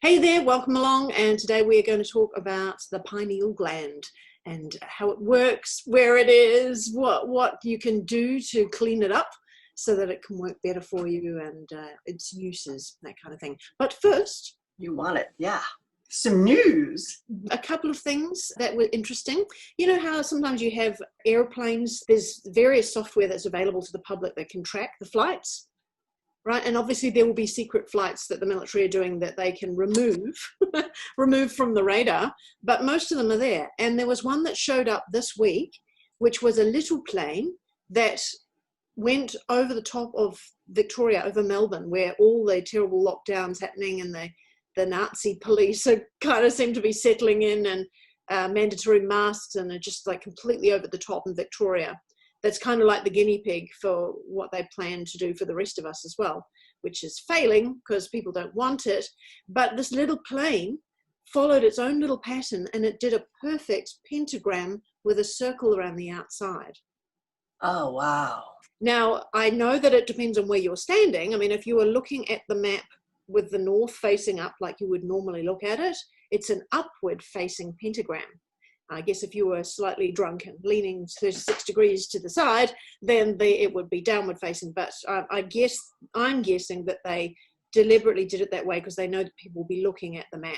Hey there, welcome along, and today we are going to talk about the pineal gland and how it works, where it is, what you can do to clean it up so that it can work better for you, and its uses, that kind of thing. But first, you want it, yeah. Some news. A couple of things that were interesting. You know how sometimes you have airplanes, there's various software that's available to the public that can track the flights? Right, and obviously there will be secret flights that the military are doing that they can remove from the radar, but most of them are there. And there was one that showed up this week, which was a little plane that went over the top of Victoria, over Melbourne, where all the terrible lockdowns happening and the Nazi police are kind of seem to be settling in, and mandatory masks, and are just like completely over the top in Victoria. That's kind of like the guinea pig for what they plan to do for the rest of us as well, which is failing because people don't want it. But this little plane followed its own little pattern, and it did a perfect pentagram with a circle around the outside. Oh, wow. Now, I know that it depends on where you're standing. I mean, if you were looking at the map with the north facing up like you would normally look at it, it's an upward facing pentagram. I guess if you were slightly drunk and leaning 36 degrees to the side, then it would be downward facing. But I'm guessing that they deliberately did it that way because they know that people will be looking at the map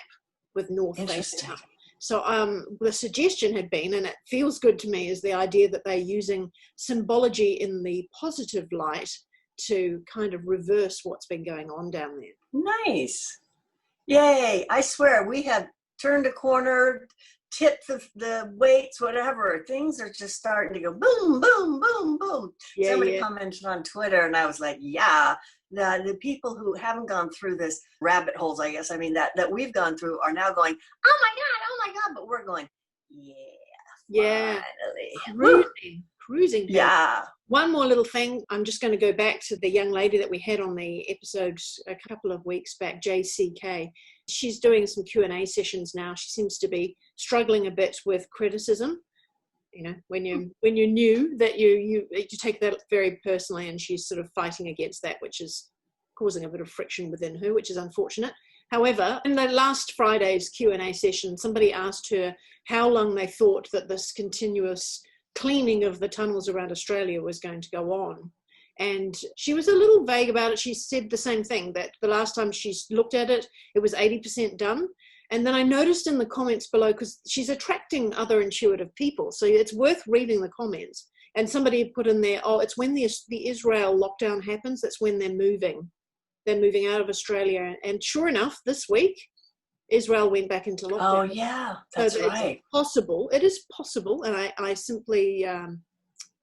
with north facing up. So the suggestion had been, and it feels good to me, is the idea that they're using symbology in the positive light to kind of reverse what's been going on down there. Nice. Yay. I swear we have turned a corner, tipped the weights, whatever. Things are just starting to go boom, boom, boom, boom. Yeah, Somebody commented on Twitter, and I was like, yeah, the people who haven't gone through this rabbit holes, I guess, I mean, that we've gone through are now going, oh my God, but we're going, yeah, finally. Cruising. Yeah. One more little thing. I'm just going to go back to the young lady that we had on the episode a couple of weeks back, U.S.C.Section. She's doing some Q&A sessions now. She seems to be struggling a bit with criticism. You know, when you're new, that you take that very personally, and she's sort of fighting against that, which is causing a bit of friction within her, which is unfortunate. However, in the last Friday's Q&A session, somebody asked her how long they thought that this continuous cleaning of the tunnels around Australia was going to go on. And she was a little vague about it. She said the same thing, that the last time she looked at it, it was 80% done. And then I noticed in the comments below, because she's attracting other intuitive people, so it's worth reading the comments. And somebody put in there, oh, it's when the Israel lockdown happens, that's when they're moving. They're moving out of Australia. And sure enough, this week, Israel went back into lockdown. Oh, yeah, that's so right. It's possible. It is possible, and I simply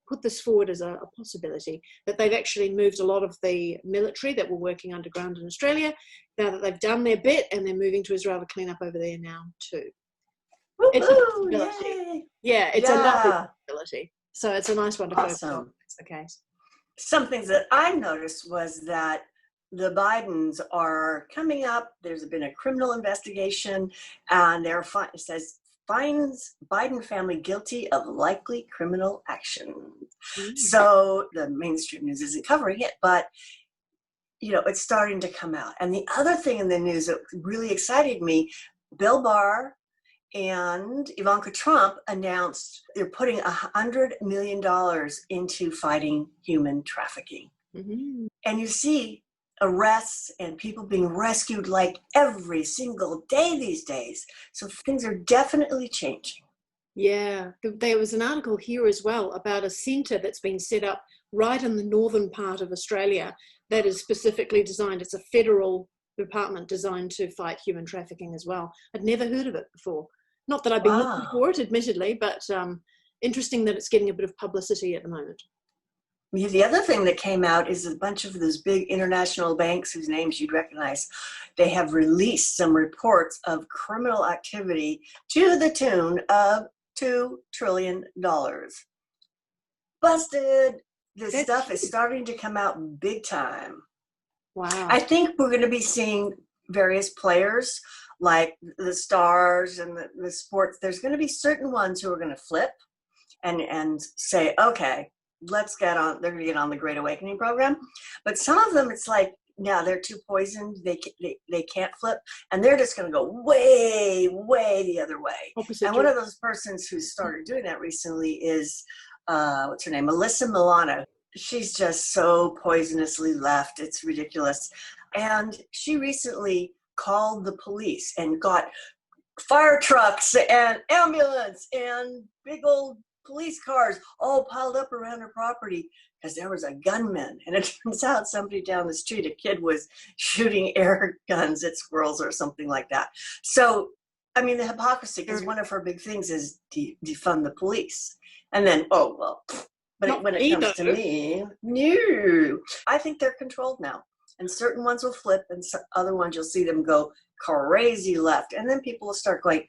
put this forward as a possibility, that they've actually moved a lot of the military that were working underground in Australia, now that they've done their bit, and they're moving to Israel to clean up over there now too. Woo-hoo, it's a possibility. yay. Yeah, it's a lovely possibility. So it's a nice one to focus on. That's the case. Some things that I noticed was that the Bidens are coming up. There's been a criminal investigation, and it says finds Biden family guilty of likely criminal action. Mm-hmm. So the mainstream news isn't covering it, but you know, it's starting to come out. And the other thing in the news that really excited me, Bill Barr and Ivanka Trump announced they're putting $100 million into fighting human trafficking. Mm-hmm. And you see arrests and people being rescued like every single day these days. So things are definitely changing. Yeah, there was an article here as well about a centre that's been set up right in the northern part of Australia that is specifically designed, it's a federal department designed to fight human trafficking as well. I'd never heard of it before. Not that I've been looking for it, admittedly, but interesting that it's getting a bit of publicity at the moment. The other thing that came out is a bunch of those big international banks whose names you'd recognize. They have released some reports of criminal activity to the tune of $2 trillion. Busted. This stuff is starting to come out big time. Wow. I think we're going to be seeing various players like the stars and the sports. There's going to be certain ones who are going to flip and say, okay, let's get on, they're going to get on the Great Awakening program. But some of them, it's like, now they're too poisoned. They can't flip, and they're just going to go way, way the other way. Opposite. And one of those persons who started doing that recently is, what's her name? Melissa Milano. She's just so poisonously left. It's ridiculous. And she recently called the police and got fire trucks and ambulance and big old police cars all piled up around her property because there was a gunman. And it turns out somebody down the street, a kid was shooting air guns at squirrels or something like that. So, I mean, the hypocrisy, because one of her big things is defund the police. And then, oh, well, but when it comes to me, no. I think they're controlled now. And certain ones will flip, and other ones you'll see them go crazy left. And then people will start going,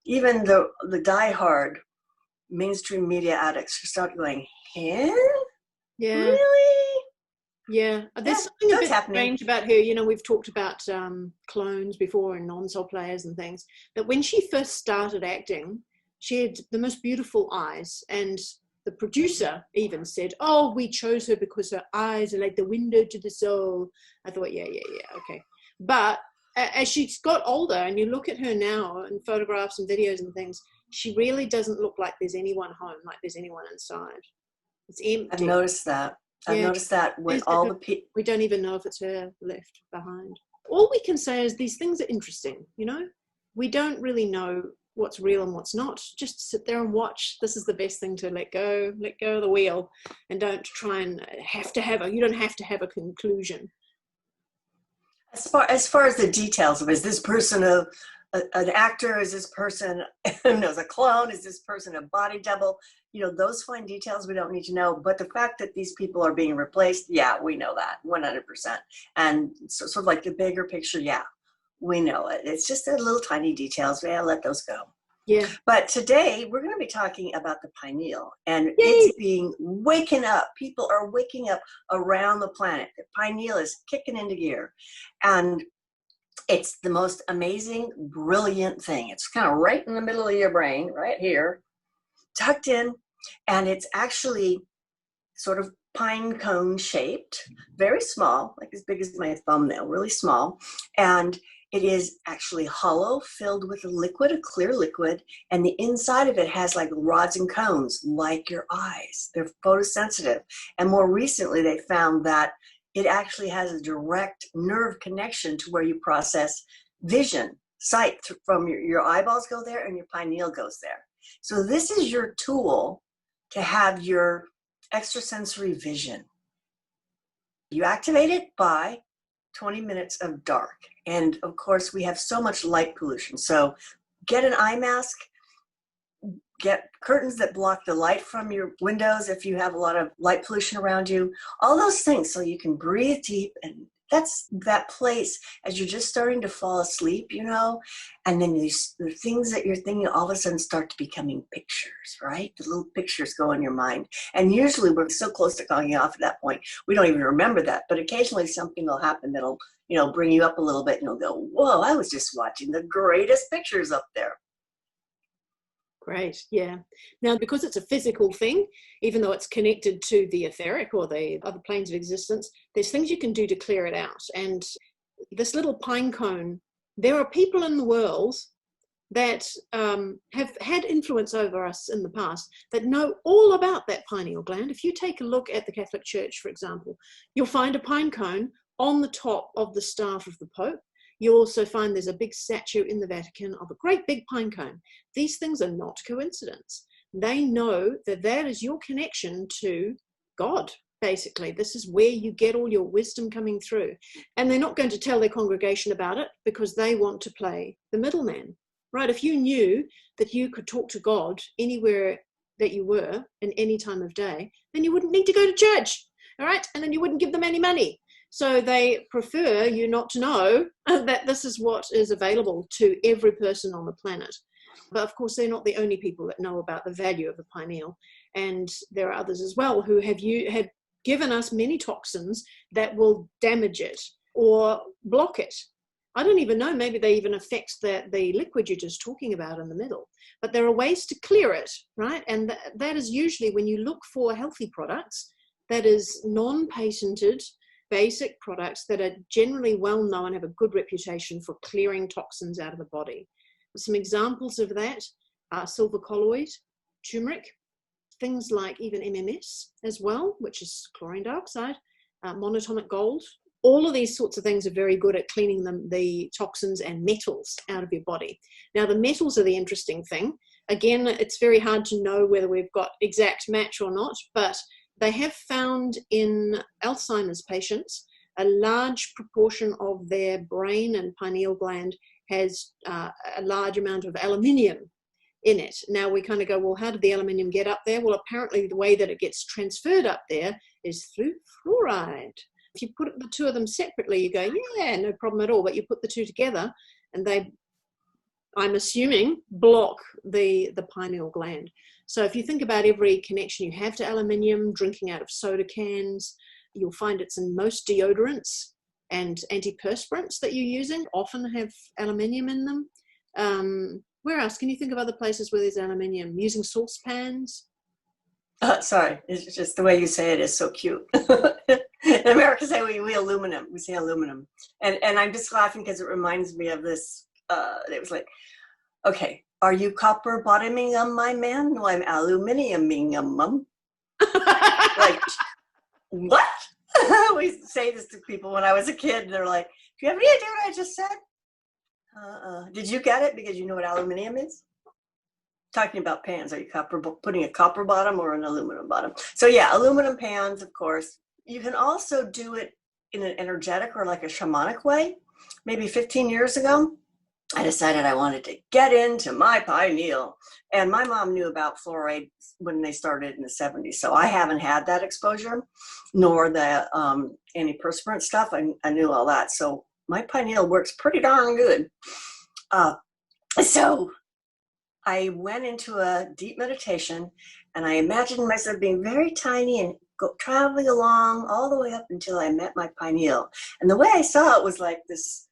even the diehard mainstream media addicts start going, huh? Yeah. Really? Yeah. There's something a bit strange about her. You know, we've talked about clones before and non-soul players and things. That when she first started acting, she had the most beautiful eyes, and the producer even said, oh, we chose her because her eyes are like the window to the soul. I thought, yeah, okay. But as she's got older and you look at her now in photographs and videos and things, she really doesn't look like there's anyone home, like there's anyone inside. It's empty. I've noticed that. I've noticed that with all the people. We don't even know if it's her left behind. All we can say is these things are interesting, you know? We don't really know what's real and what's not. Just sit there and watch. This is the best thing to let go of the wheel, and don't try and you don't have to have a conclusion. As far as the details of, is this person an actor? Is this person a clone? Is this person a body double? You know, those fine details we don't need to know. But the fact that these people are being replaced, yeah, we know that 100%. And sort of like the bigger picture, yeah, we know it. It's just the little tiny details. Yeah, let those go. Yeah. But today we're going to be talking about the pineal, and it's being waken up. People are waking up around the planet. The pineal is kicking into gear, and it's the most amazing, brilliant thing. It's kind of right in the middle of your brain, right here, tucked in, and it's actually sort of pine cone shaped, very small, like as big as my thumbnail, really small. And it is actually hollow, filled with a liquid, a clear liquid, and the inside of it has like rods and cones, like your eyes. They're photosensitive. And more recently, they found that it actually has a direct nerve connection to where you process vision, sight from your eyeballs go there and your pineal goes there. So this is your tool to have your extrasensory vision. You activate it by 20 minutes of dark. And of course, we have so much light pollution. So get an eye mask, get curtains that block the light from your windows if you have a lot of light pollution around you, all those things so you can breathe deep. And that's that place as you're just starting to fall asleep, you know, and then the things that you're thinking all of a sudden start to becoming pictures, right? The little pictures go in your mind. And usually we're so close to calling off at that point, we don't even remember that. But occasionally something will happen that'll, you know, bring you up a little bit and you'll go, whoa, I was just watching the greatest pictures up there. Great, yeah. Now, because it's a physical thing, even though it's connected to the etheric or the other planes of existence, there's things you can do to clear it out. And this little pine cone, there are people in the world that have had influence over us in the past that know all about that pineal gland. If you take a look at the Catholic Church, for example, you'll find a pine cone on the top of the staff of the Pope. You'll also find there's a big statue in the Vatican of a great big pine cone. These things are not coincidence. They know that that is your connection to God, basically. This is where you get all your wisdom coming through. And they're not going to tell their congregation about it because they want to play the middleman, right? If you knew that you could talk to God anywhere that you were in any time of day, then you wouldn't need to go to church, all right? And then you wouldn't give them any money. So they prefer you not to know that this is what is available to every person on the planet. But of course, they're not the only people that know about the value of the pineal. And there are others as well who have given us many toxins that will damage it or block it. I don't even know, maybe they even affect the liquid you're just talking about in the middle. But there are ways to clear it, right? And that is usually when you look for healthy products, that is non-patented, basic products that are generally well known, have a good reputation for clearing toxins out of the body. Some examples of that are silver colloid, turmeric, things like even MMS as well, which is chlorine dioxide, monatomic gold. All of these sorts of things are very good at cleaning the toxins and metals out of your body. Now, the metals are the interesting thing. Again, it's very hard to know whether we've got exact match or not, but they have found in Alzheimer's patients, a large proportion of their brain and pineal gland has a large amount of aluminium in it. Now we kind of go, well, how did the aluminium get up there? Well, apparently the way that it gets transferred up there is through fluoride. If you put the two of them separately, you go, yeah, no problem at all. But you put the two together and they, I'm assuming, block the pineal gland. So if you think about every connection you have to aluminium, drinking out of soda cans, you'll find it's in most deodorants and antiperspirants that you're using often have aluminium in them. Where else? Can you think of other places where there's aluminium? Using saucepans? Sorry, it's just the way you say it is so cute. In America, say we aluminum. We say aluminum, and I'm just laughing because it reminds me of this. It was like, okay, are you copper bottoming my man? No, I'm aluminiuming Like, what? We say this to people when I was a kid, and they're like, "Do you have any idea what I just said?" Did you get it because you know what aluminium is? Talking about pans, are you putting a copper bottom or an aluminum bottom? So yeah, aluminum pans, of course. You can also do it in an energetic or like a shamanic way. Maybe 15 years ago, I decided I wanted to get into my pineal. And my mom knew about fluoride when they started in the 70s. So I haven't had that exposure, nor the antiperspirant stuff. I knew all that. So my pineal works pretty darn good. So I went into a deep meditation and I imagined myself being very tiny and traveling along all the way up until I met my pineal. And the way I saw it was like this,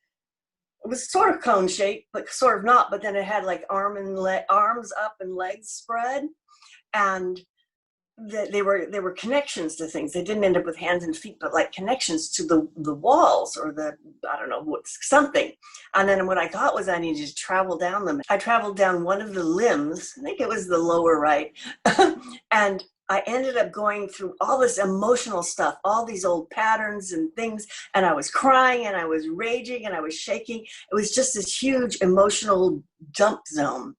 it was sort of cone shaped, but sort of not, but then it had like arms up and legs spread. And they were connections to things. They didn't end up with hands and feet, but like connections to the walls or I don't know, something. And then what I got was I needed to travel down them. I traveled down one of the limbs, I think it was the lower right, and I ended up going through all this emotional stuff, all these old patterns and things, and I was crying and I was raging and I was shaking. It was just this huge emotional dump zone.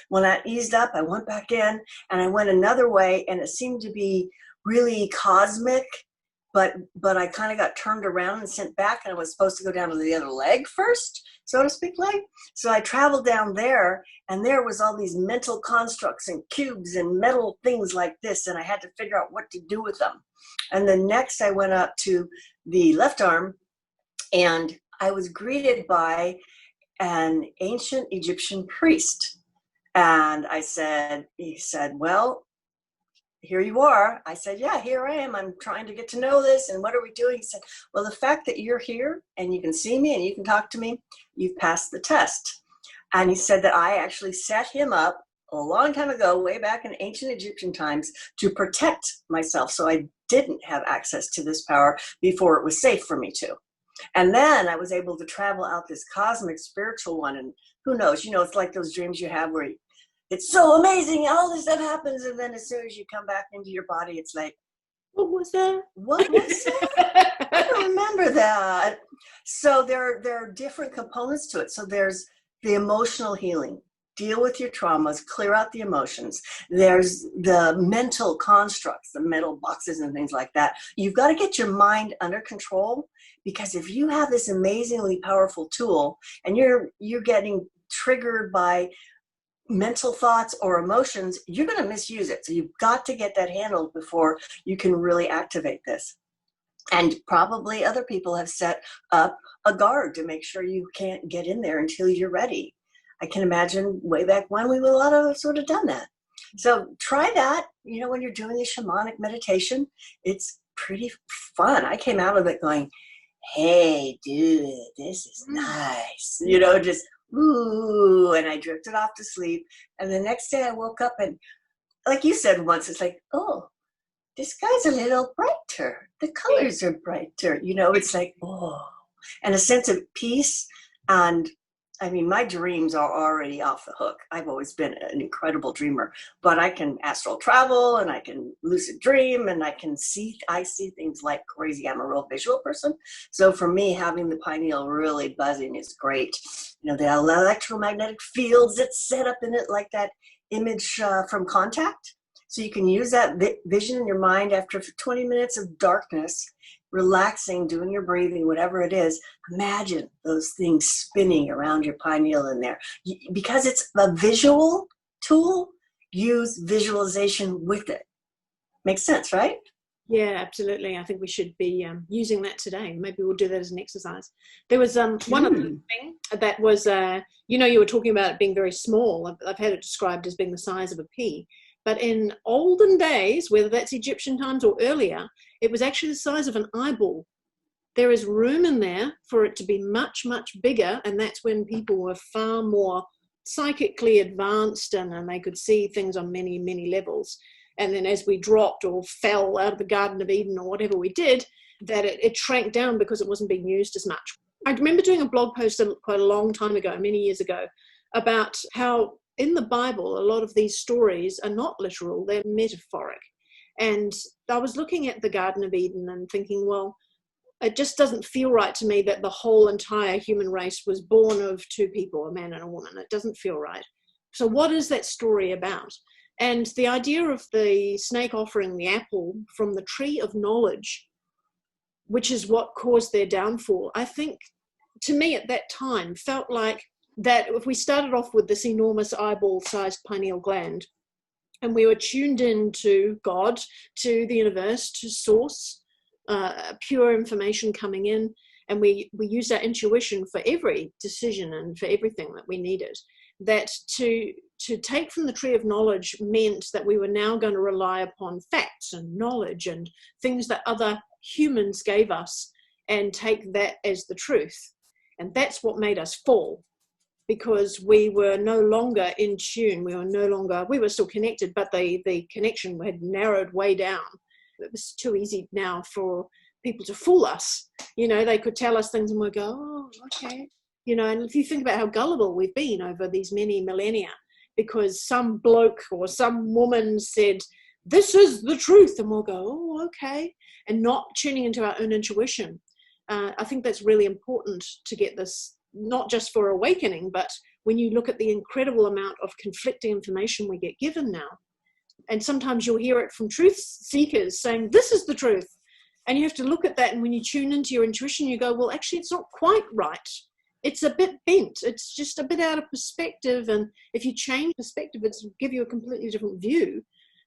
When I eased up, I went back in and I went another way, and it seemed to be really cosmic, but I kind of got turned around and sent back, and I was supposed to go down to the other leg first, so to speak, leg. So I traveled down there, and there was all these mental constructs and cubes and metal things like this, and I had to figure out what to do with them. And then next I went up to the left arm, and I was greeted by an ancient Egyptian priest. And he said, well, here you are. I said, yeah, here I am. I'm trying to get to know this. And what are we doing? He said, well, the fact that you're here and you can see me and you can talk to me, you've passed the test. And he said that I actually set him up a long time ago, way back in ancient Egyptian times, to protect myself. So I didn't have access to this power before it was safe for me to. And then I was able to travel out this cosmic spiritual one. And who knows, it's like those dreams you have where it's so amazing, all this stuff happens. And then as soon as you come back into your body, it's like, what was that? What was that? I don't remember that. So there are different components to it. So there's the emotional healing. Deal with your traumas, clear out the emotions. There's the mental constructs, the metal boxes and things like that. You've got to get your mind under control, because if you have this amazingly powerful tool and you're getting triggered by mental thoughts or emotions, you're going to misuse it. So you've got to get that handled before you can really activate this. And probably other people have set up a guard to make sure you can't get in there until you're ready. I can imagine way back when we would a lot of sort of done that. So try that, when you're doing a shamanic meditation, it's pretty fun. I came out of it going, hey, dude, this is nice. Just, ooh, and I drifted off to sleep. And the next day I woke up and, like you said once, it's like, oh, this guy's a little brighter. The colors are brighter. It's like, oh, and a sense of peace. And I mean, my dreams are already off the hook. I've always been an incredible dreamer, but I can astral travel and I can lucid dream and I see things like crazy. I'm a real visual person. So for me, having the pineal really buzzing is great. The electromagnetic fields that's set up in it, like that image from Contact. So you can use that vision in your mind after 20 minutes of darkness, relaxing, doing your breathing, whatever it is. Imagine those things spinning around your pineal in there. Because it's a visual tool, use visualization with it. Makes sense, right? Yeah, absolutely. I think we should be using that today. Maybe we'll do that as an exercise. There was one other thing that was, you were talking about it being very small. I've had it described as being the size of a pea. But in olden days, whether that's Egyptian times or earlier, it was actually the size of an eyeball. There is room in there for it to be much, much bigger. And that's when people were far more psychically advanced and they could see things on many, many levels. And then as we dropped or fell out of the Garden of Eden or whatever we did, that it shrank down because it wasn't being used as much. I remember doing a blog post quite a long time ago, many years ago, about how in the Bible, a lot of these stories are not literal, they're metaphoric. And I was looking at the Garden of Eden and thinking, well, it just doesn't feel right to me that the whole entire human race was born of two people, a man and a woman. It doesn't feel right. So what is that story about? And the idea of the snake offering the apple from the tree of knowledge, which is what caused their downfall, I think, to me at that time, felt like that if we started off with this enormous eyeball-sized pineal gland, and we were tuned in to God, to the universe, to source, pure information coming in, and we used our intuition for every decision and for everything that we needed, that to take from the tree of knowledge meant that we were now going to rely upon facts and knowledge and things that other humans gave us and take that as the truth. And that's what made us fall, because we were no longer in tune. We were still connected, but the connection had narrowed way down. It was too easy now for people to fool us. They could tell us things and we'd go, oh, okay. And if you think about how gullible we've been over these many millennia, because some bloke or some woman said, this is the truth, and we'll go, oh, okay, and not tuning into our own intuition. I think that's really important to get this, not just for awakening, but when you look at the incredible amount of conflicting information we get given now. And sometimes you'll hear it from truth seekers saying, this is the truth. And you have to look at that. And when you tune into your intuition, you go, well, actually, it's not quite right. It's a bit bent. It's just a bit out of perspective. And if you change perspective, it's give you a completely different view.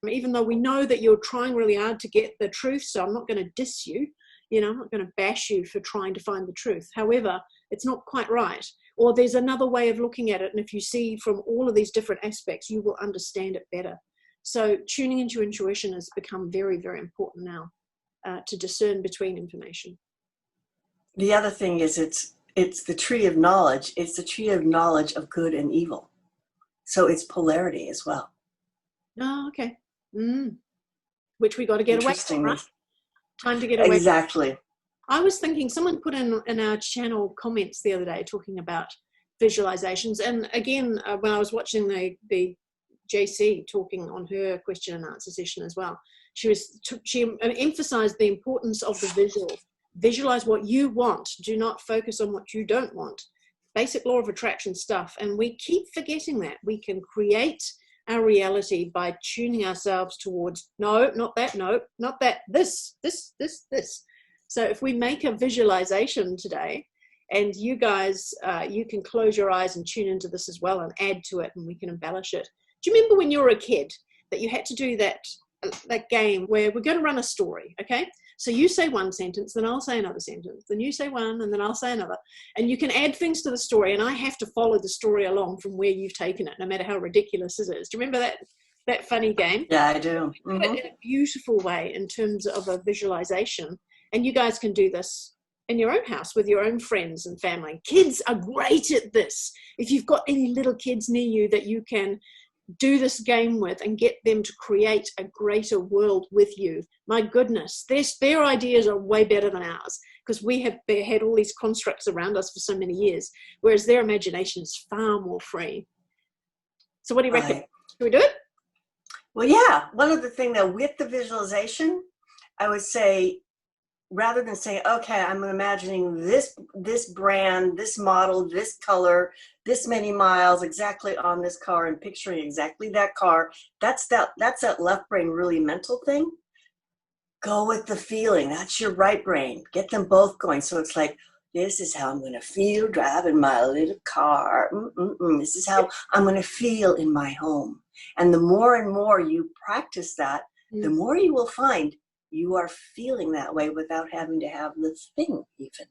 Even though we know that you're trying really hard to get the truth. So I'm not going to diss you. I'm not going to bash you for trying to find the truth. However, it's not quite right. Or there's another way of looking at it. And if you see from all of these different aspects, you will understand it better. So tuning into intuition has become very, very important now to discern between information. The other thing is it's the tree of knowledge. It's the tree of knowledge of good and evil. So it's polarity as well. Oh, okay. Which we got to get away from, right? Time to get away. Exactly. I was thinking, someone put in our channel comments the other day talking about visualizations. And again, when I was watching the JC talking on her question and answer session as well, she emphasized the importance of the visual. Visualize what you want. Do not focus on what you don't want. Basic law of attraction stuff. And we keep forgetting that. We can create our reality by tuning ourselves towards, no, not that, no, not that, this. So if we make a visualization today, and you guys, you can close your eyes and tune into this as well and add to it, and we can embellish it. Do you remember when you were a kid that you had to do that game where we're going to run a story, okay? So you say one sentence, then I'll say another sentence, then you say one, and then I'll say another. And you can add things to the story, and I have to follow the story along from where you've taken it, no matter how ridiculous it is. Do you remember that funny game? Yeah, I do. In a beautiful way in terms of a visualization. And you guys can do this in your own house with your own friends and family. Kids are great at this. If you've got any little kids near you that you can do this game with and get them to create a greater world with you. My goodness, their ideas are way better than ours, because they had all these constructs around us for so many years, whereas their imagination is far more free. So what do you reckon? Right. Should we do it? Well, yeah. One of the things that with the visualization, I would say, rather than saying, okay, I'm imagining this brand, this model, this color, this many miles exactly on this car, and picturing exactly that car, that's that left brain really mental thing. Go with the feeling. That's your right brain. Get them both going. So it's like, this is how I'm going to feel driving my little car. This is how I'm going to feel in my home. And the more and more you practice that, the more you will find you are feeling that way without having to have the thing even.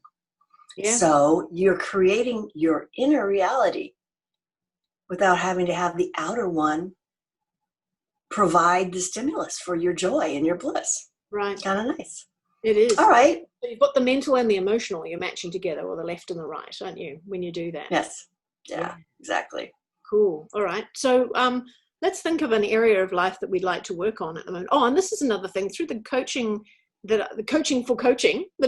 Yeah. So you're creating your inner reality without having to have the outer one provide the stimulus for your joy and your bliss. Right. Kind of nice. It is. All right. So you've got the mental and the emotional, you're matching together, or the left and the right, aren't you, when you do that? Yes. Yeah. Exactly. Cool. All right. So let's think of an area of life that we'd like to work on at the moment. Oh, and this is another thing, through the coaching, the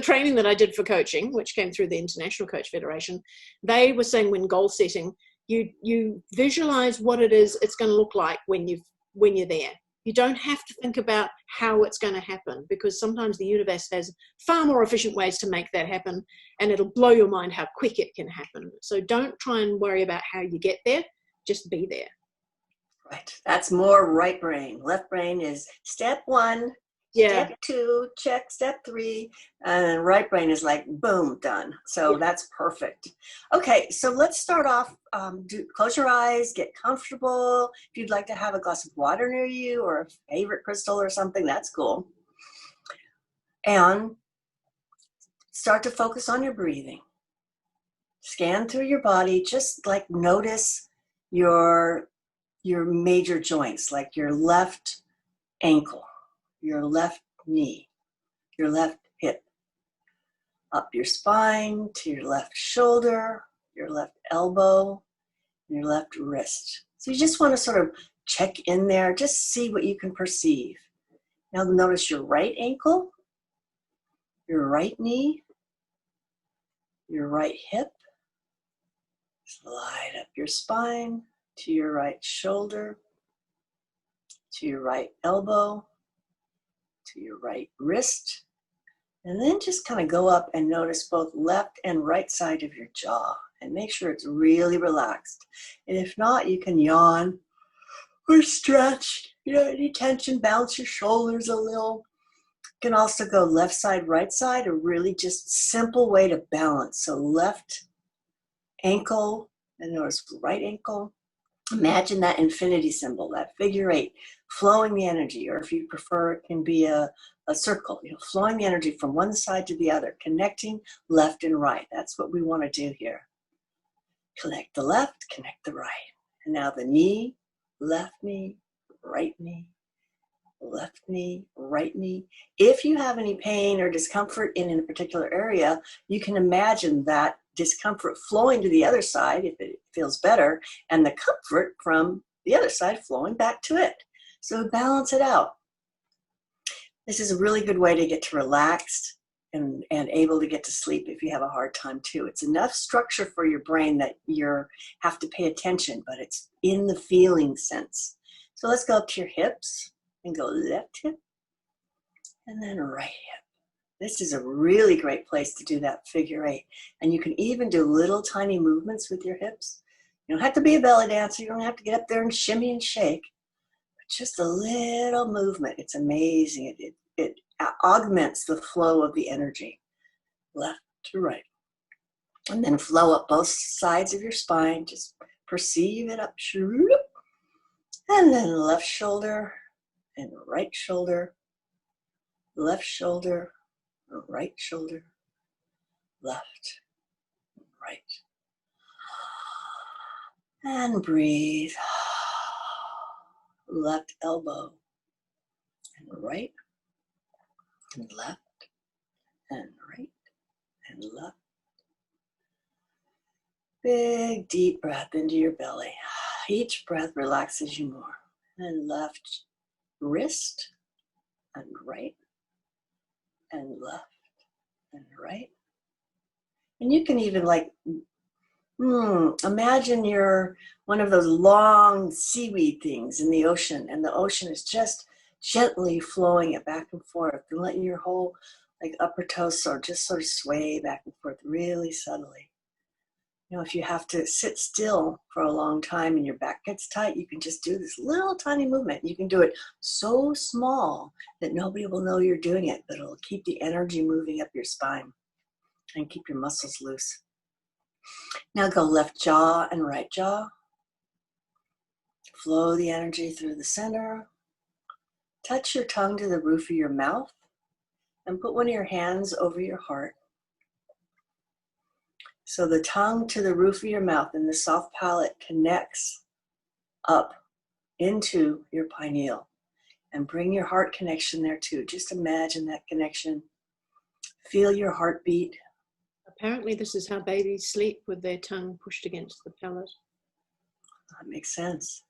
training that I did for coaching, which came through the International Coach Federation, they were saying when goal setting, you visualize what it is it's going to look like when you're there. You don't have to think about how it's going to happen, because sometimes the universe has far more efficient ways to make that happen, and it'll blow your mind how quick it can happen. So don't try and worry about how you get there. Just be there. Right. That's more right brain. Left brain is step 1, step 2, check, step 3, and right brain is like, boom, done. So that's perfect. Okay, so let's start off. Close your eyes, get comfortable. If you'd like to have a glass of water near you or a favorite crystal or something, that's cool. And start to focus on your breathing. Scan through your body, just like notice your major joints, like your left ankle, your left knee, your left hip, up your spine to your left shoulder, your left elbow, and your left wrist. So you just want to sort of check in there, just see what you can perceive. Now notice your right ankle, your right knee, your right hip. Slide up your spine to your right shoulder, to your right elbow, to your right wrist, and then just kind of go up and notice both left and right side of your jaw and make sure it's really relaxed. And if not, you can yawn or stretch, any tension, bounce your shoulders a little. You can also go left side, right side, a really just simple way to balance. So left ankle, and notice right ankle. Imagine that infinity symbol, that figure 8, flowing the energy, or if you prefer, it can be a circle, flowing the energy from one side to the other, connecting left and right. That's what we want to do here. Connect the left, connect the right. And now the knee, left knee, right knee, left knee, right knee. If you have any pain or discomfort in a particular area, you can imagine that discomfort flowing to the other side if it feels better, and the comfort from the other side flowing back to it. So balance it out. This is a really good way to get to relaxed and able to get to sleep if you have a hard time too. It's enough structure for your brain that you have to pay attention, but it's in the feeling sense. So let's go up to your hips and go left hip and then right hip. This is a really great place to do that figure 8. And you can even do little tiny movements with your hips. You don't have to be a belly dancer. You don't have to get up there and shimmy and shake. But just a little movement. It's amazing. It augments the flow of the energy. Left to right. And then flow up both sides of your spine. Just perceive it up. And then left shoulder and right shoulder. Left shoulder. Right shoulder, left, right. And breathe. Left elbow, and right, and left, and right, and left. Big deep breath into your belly. Each breath relaxes you more. And left wrist and right and left and right. And you can even imagine you're one of those long seaweed things in the ocean, and the ocean is just gently flowing it back and forth and letting your whole upper torso just sort of sway back and forth really subtly. If you have to sit still for a long time and your back gets tight, you can just do this little tiny movement. You can do it so small that nobody will know you're doing it, but it'll keep the energy moving up your spine and keep your muscles loose. Now go left jaw and right jaw. Flow the energy through the center. Touch your tongue to the roof of your mouth and put one of your hands over your heart. So the tongue to the roof of your mouth and the soft palate connects up into your pineal, and bring your heart connection there too. Just imagine that connection. Feel your heartbeat. Apparently this is how babies sleep, with their tongue pushed against the palate. That makes sense.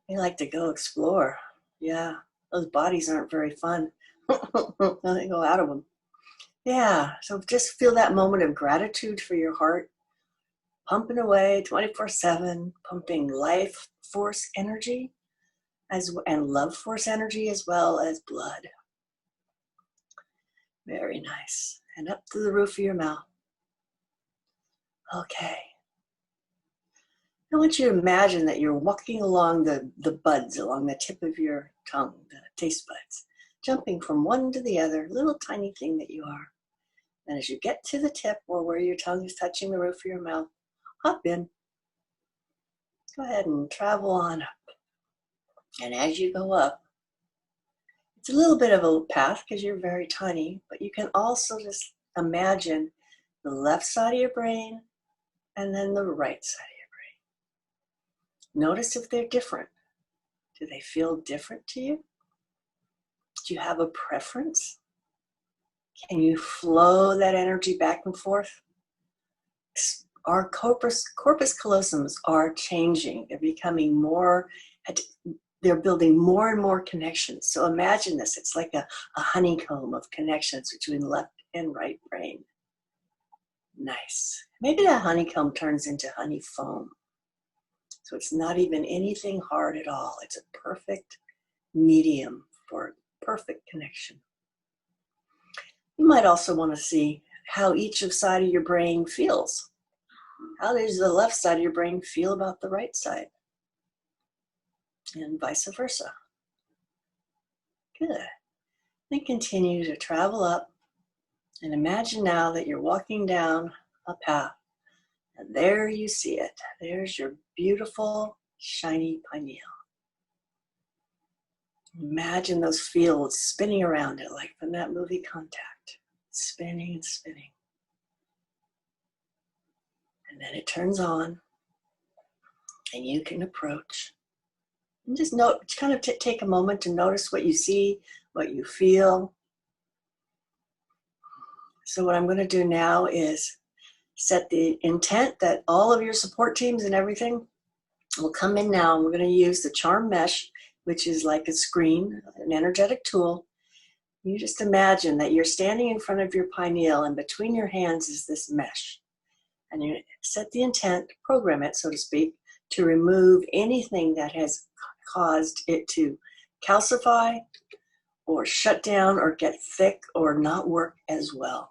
They like to go explore. Yeah, those bodies aren't very fun. They go out of them. Yeah, so just feel that moment of gratitude for your heart, pumping away 24/7, pumping life force energy and love force energy as well as blood. Very nice. And up to the roof of your mouth. Okay. I want you to imagine that you're walking along the buds, along the tip of your tongue, the taste buds, jumping from one to the other, little tiny thing that you are. And as you get to the tip, or where your tongue is touching the roof of your mouth, hop in. Go ahead and travel on up. And as you go up, it's a little bit of a path because you're very tiny, but you can also just imagine the left side of your brain and then the right side of your brain. Notice if they're different. Do they feel different to you? Do you have a preference? Can you flow that energy back and forth? Our corpus callosums are changing. They're becoming more, they're building more and more connections. So imagine this, it's like a honeycomb of connections between left and right brain. Nice. Maybe that honeycomb turns into honey foam. So it's not even anything hard at all. It's a perfect medium for perfect connection. You might also want to see how each side of your brain feels. How does the left side of your brain feel about the right side? And vice versa. Good. Then continue to travel up, and imagine now that you're walking down a path, and there you see it. There's your beautiful, shiny pineal. Imagine those fields spinning around it, like from that movie Contact, spinning and spinning. And then it turns on, and you can approach. And just kind of take a moment to notice what you see, what you feel. So what I'm going to do now is set the intent that all of your support teams and everything will come in now, and we're going to use the charm mesh, which is like a screen, an energetic tool. You just imagine that you're standing in front of your pineal, and between your hands is this mesh. And you set the intent, program it, so to speak, to remove anything that has caused it to calcify or shut down or get thick or not work as well.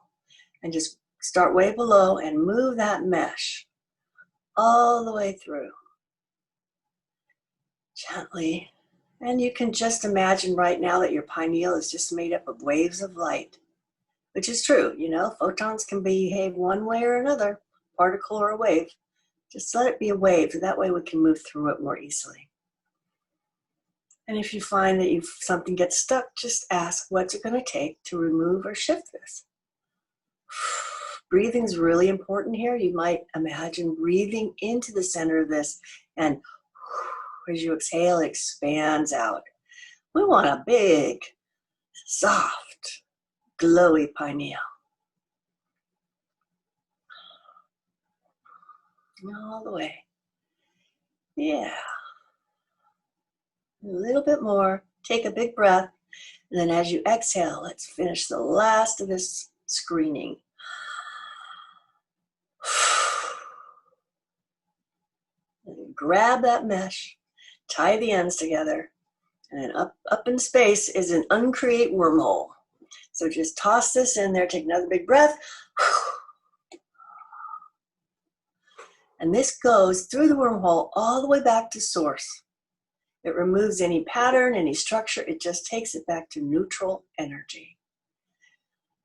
And just start way below and move that mesh all the way through. Gently. And you can just imagine right now that your pineal is just made up of waves of light, which is true. Photons can behave one way or another, particle or a wave. Just let it be a wave, and that way we can move through it more easily. And if you find that something gets stuck, just ask, what's it going to take to remove or shift this? Breathing is really important here. You might imagine breathing into the center of this, and as you exhale, it expands out. We want a big, soft, glowy pineal. All the way. Yeah. A little bit more. Take a big breath. And then as you exhale, let's finish the last of this screening. And grab that mesh, tie the ends together, and then up in space is an uncreate wormhole. So just toss this in there, take another big breath. And this goes through the wormhole all the way back to source. It removes any pattern, any structure. It just takes it back to neutral energy.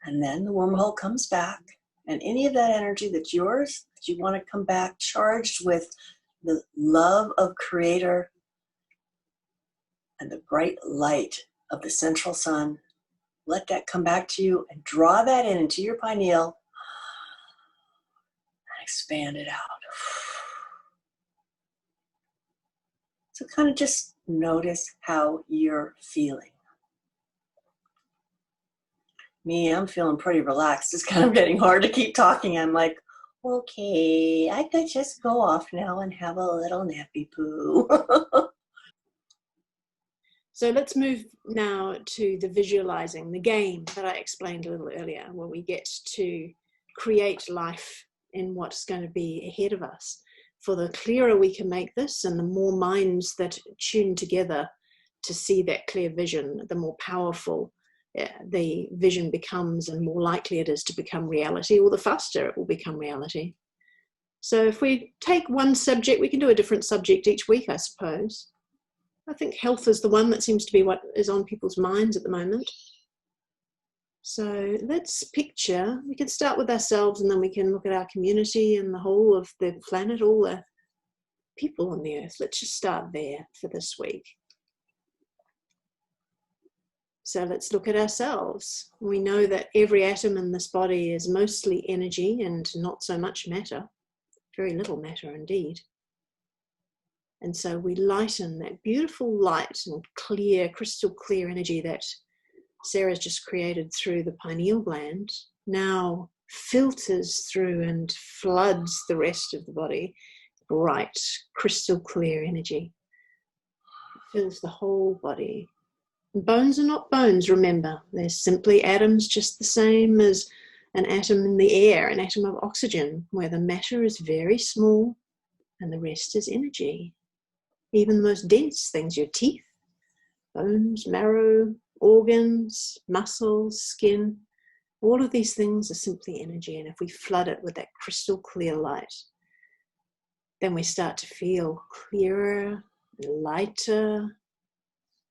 And then the wormhole comes back, and any of that energy that's yours, that you want to come back charged with the love of Creator and the bright light of the central sun, let that come back to you and draw that in into your pineal and expand it out. So kind of just notice how you're feeling. Me, I'm feeling pretty relaxed. It's kind of getting hard to keep talking. I'm like, okay, I could just go off now and have a little nappy poo. So let's move now to the visualizing, the game that I explained a little earlier, where we get to create life in what's going to be ahead of us. For the clearer we can make this and the more minds that tune together to see that clear vision, the more powerful the vision becomes and more likely it is to become reality, or the faster it will become reality. So if we take one subject, we can do a different subject each week, I suppose. I think health is the one that seems to be what is on people's minds at the moment. So let's picture, we can start with ourselves and then we can look at our community and the whole of the planet, all the people on the earth. Let's just start there for this week. So let's look at ourselves. We know that every atom in this body is mostly energy and not so much matter, very little matter indeed. And so we lighten that beautiful light and clear, crystal clear energy that Sarah's just created through the pineal gland, now filters through and floods the rest of the body. Bright, crystal clear energy. It fills the whole body. Bones are not bones, remember. They're simply atoms, just the same as an atom in the air, an atom of oxygen, where the matter is very small and the rest is energy. Even the most dense things, your teeth, bones, marrow, organs, muscles, skin, all of these things are simply energy. And if we flood it with that crystal clear light, then we start to feel clearer, lighter,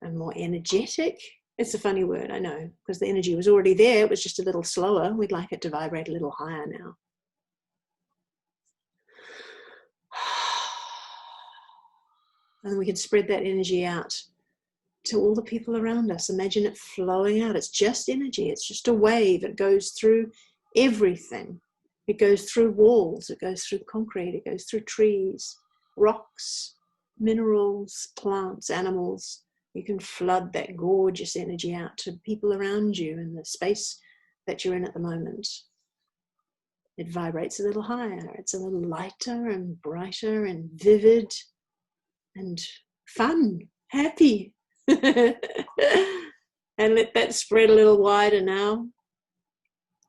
and more energetic. It's a funny word, I know, because the energy was already there. It was just a little slower. We'd like it to vibrate a little higher now. And we can spread that energy out to all the people around us. Imagine it flowing out. It's just energy. It's just a wave. It goes through everything. It goes through walls. It goes through concrete. It goes through trees, rocks, minerals, plants, animals. You can flood that gorgeous energy out to people around you in the space that you're in at the moment. It vibrates a little higher. It's a little lighter and brighter and vivid and fun, happy. And let that spread a little wider now.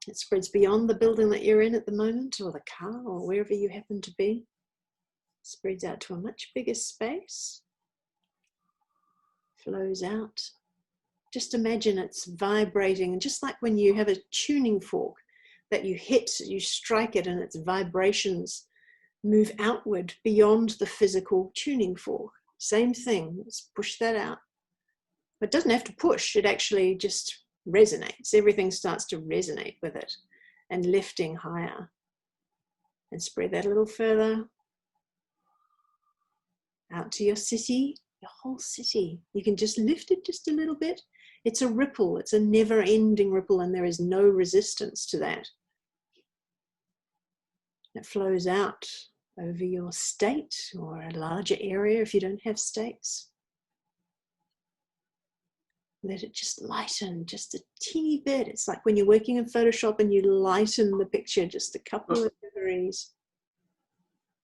It spreads beyond the building that you're in at the moment, or the car, or wherever you happen to be. It spreads out to a much bigger space. Flows out. Just imagine it's vibrating, and just like when you have a tuning fork that you hit, you strike it, and its vibrations move outward beyond the physical tuning fork. Same thing. Let's push that out. But it doesn't have to push. It actually just resonates. Everything starts to resonate with it and lifting higher. And spread that a little further out to your city, your whole city. You can just lift it just a little bit. It's a ripple. It's a never-ending ripple, and there is no resistance to that. It flows out over your state or a larger area if you don't have states. Let it just lighten just a teeny bit. It's like when you're working in Photoshop and you lighten the picture just a couple of degrees.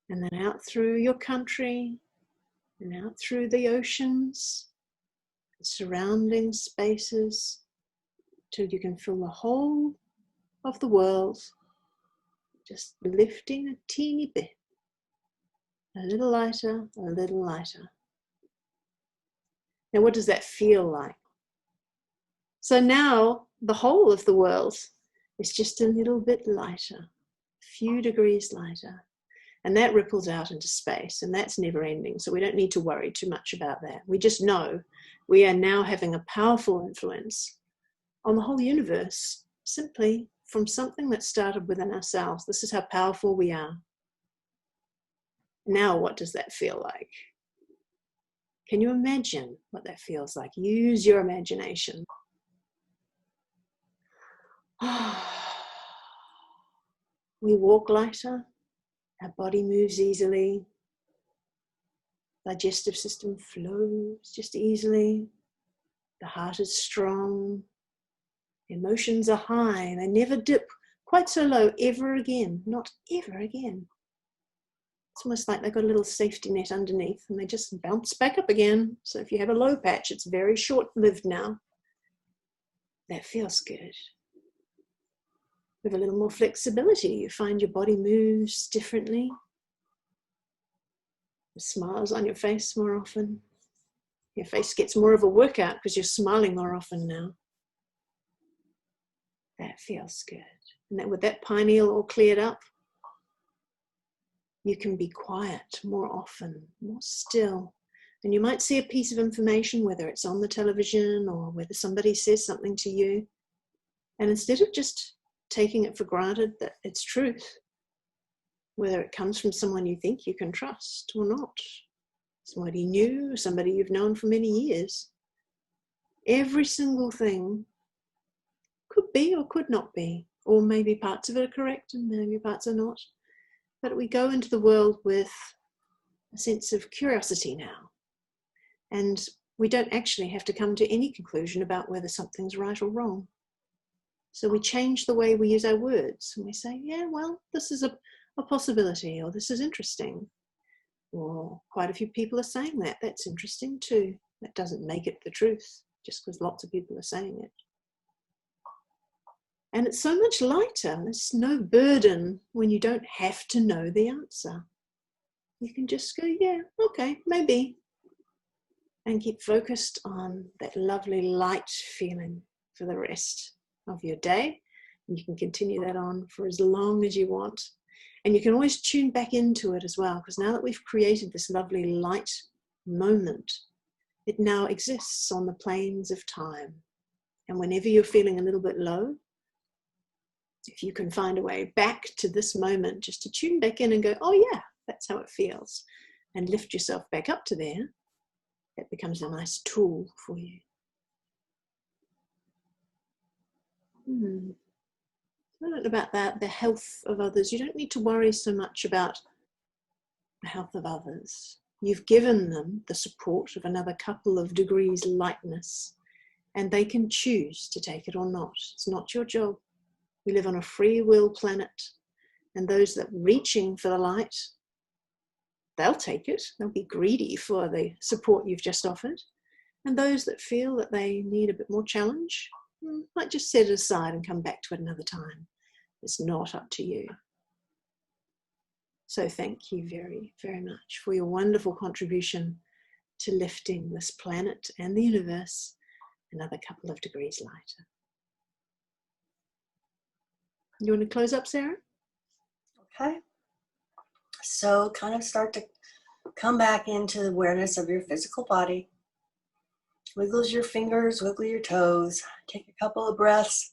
And then out through your country, and out through the oceans, surrounding spaces, till you can feel the whole of the world just lifting a teeny bit, a little lighter, a little lighter. Now, what does that feel like? So now the whole of the world is just a little bit lighter, a few degrees lighter. And that ripples out into space, and that's never ending. So we don't need to worry too much about that. We just know we are now having a powerful influence on the whole universe, simply from something that started within ourselves. This is how powerful we are. Now, what does that feel like? Can you imagine what that feels like? Use your imagination. We walk lighter, our body moves easily, digestive system flows just easily, the heart is strong, emotions are high, they never dip quite so low ever again, not ever again. It's almost like they've got a little safety net underneath and they just bounce back up again. So if you have a low patch, it's very short-lived now. That feels good. With a little more flexibility, you find your body moves differently. The smiles on your face more often. Your face gets more of a workout because you're smiling more often now. That feels good. And that with that pineal all cleared up, you can be quiet more often, more still. And you might see a piece of information, whether it's on the television or whether somebody says something to you. And instead of just taking it for granted that it's truth, whether it comes from someone you think you can trust or not, somebody new, somebody you've known for many years, every single thing could be or could not be, or maybe parts of it are correct and maybe parts are not. But we go into the world with a sense of curiosity now. And we don't actually have to come to any conclusion about whether something's right or wrong. So we change the way we use our words and we say, yeah, well, this is a possibility, or this is interesting. Or quite a few people are saying that. That's interesting too. That doesn't make it the truth, just because lots of people are saying it. And it's so much lighter. There's no burden when you don't have to know the answer. You can just go, yeah, okay, maybe. And keep focused on that lovely light feeling for the rest of your day. And you can continue that on for as long as you want. And you can always tune back into it as well, because now that we've created this lovely light moment, it now exists on the planes of time. And whenever you're feeling a little bit low, if you can find a way back to this moment, just to tune back in and go, oh yeah, that's how it feels, and lift yourself back up to there, that becomes a nice tool for you. I don't know about that, the health of others. You don't need to worry so much about the health of others. You've given them the support of another couple of degrees lightness, and they can choose to take it or not. It's not your job. We live on a free will planet, and those that are reaching for the light, they'll take it. They'll be greedy for the support you've just offered. And those that feel that they need a bit more challenge, might just set it aside and come back to it another time. It's not up to you. So thank you very, very much for your wonderful contribution to lifting this planet and the universe another couple of degrees lighter. You want to close up, Sarah? Okay. So kind of start to come back into the awareness of your physical body. Wiggle your fingers, wiggle your toes. Take a couple of breaths.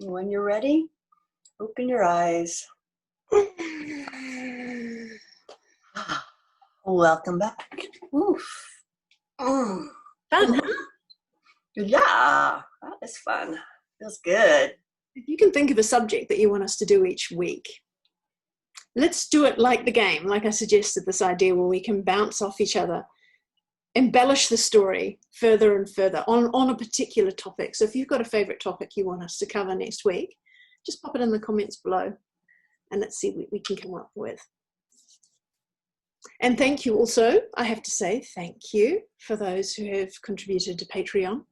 When you're ready, open your eyes. Welcome back. Oof. Fun, huh? Yeah, that is fun. Feels good. If you can think of a subject that you want us to do each week, let's do it like the game, like I suggested, this idea where we can bounce off each other, embellish the story further and further on a particular topic. So if you've got a favorite topic you want us to cover next week, just pop it in the comments below and let's see what we can come up with. And thank you also, I have to say, thank you for those who have contributed to Patreon.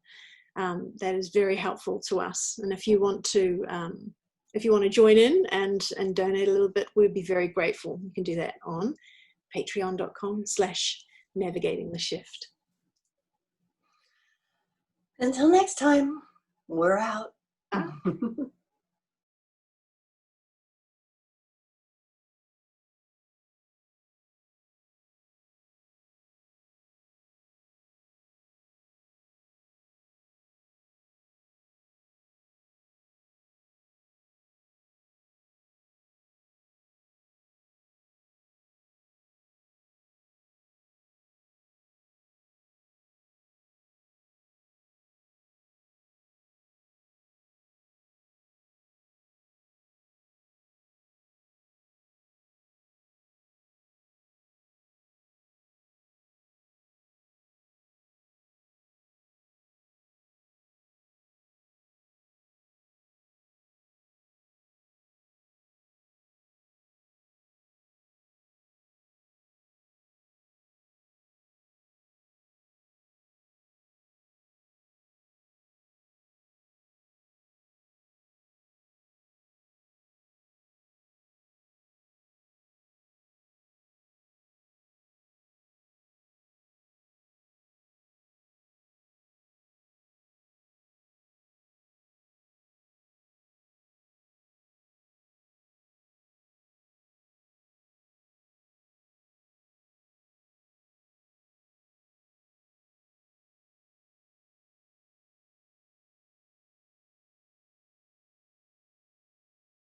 That is very helpful to us. And if you want to join in and donate a little bit, we'd be very grateful. You can do that on patreon.com/navigatingtheshift. Until next time, we're out.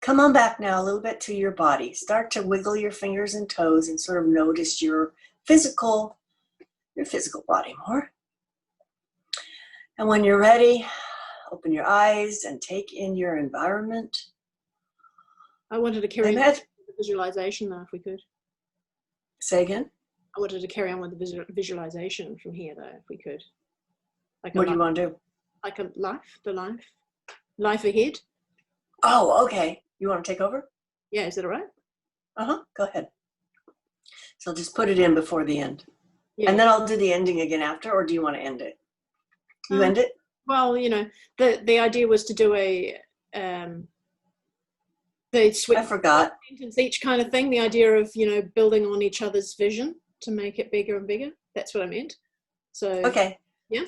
Come on back now a little bit to your body. Start to wiggle your fingers and toes and sort of notice your physical body more. And when you're ready, open your eyes and take in your environment. I wanted to carry on with the visualization though, if we could. Say again? I wanted to carry on with the visualization from here though, if we could. Like what do you want to do? Like the life ahead. Oh, okay. You want to take over? Yeah, is that all right? Go ahead. So I'll just put it in before the end. Yeah. And then I'll do the ending again after, or do you want to end it? You end it? Well, the idea was to do a the switch. I forgot. Sentence each kind of thing. The idea of building on each other's vision to make it bigger and bigger. That's what I meant. So okay. Yeah.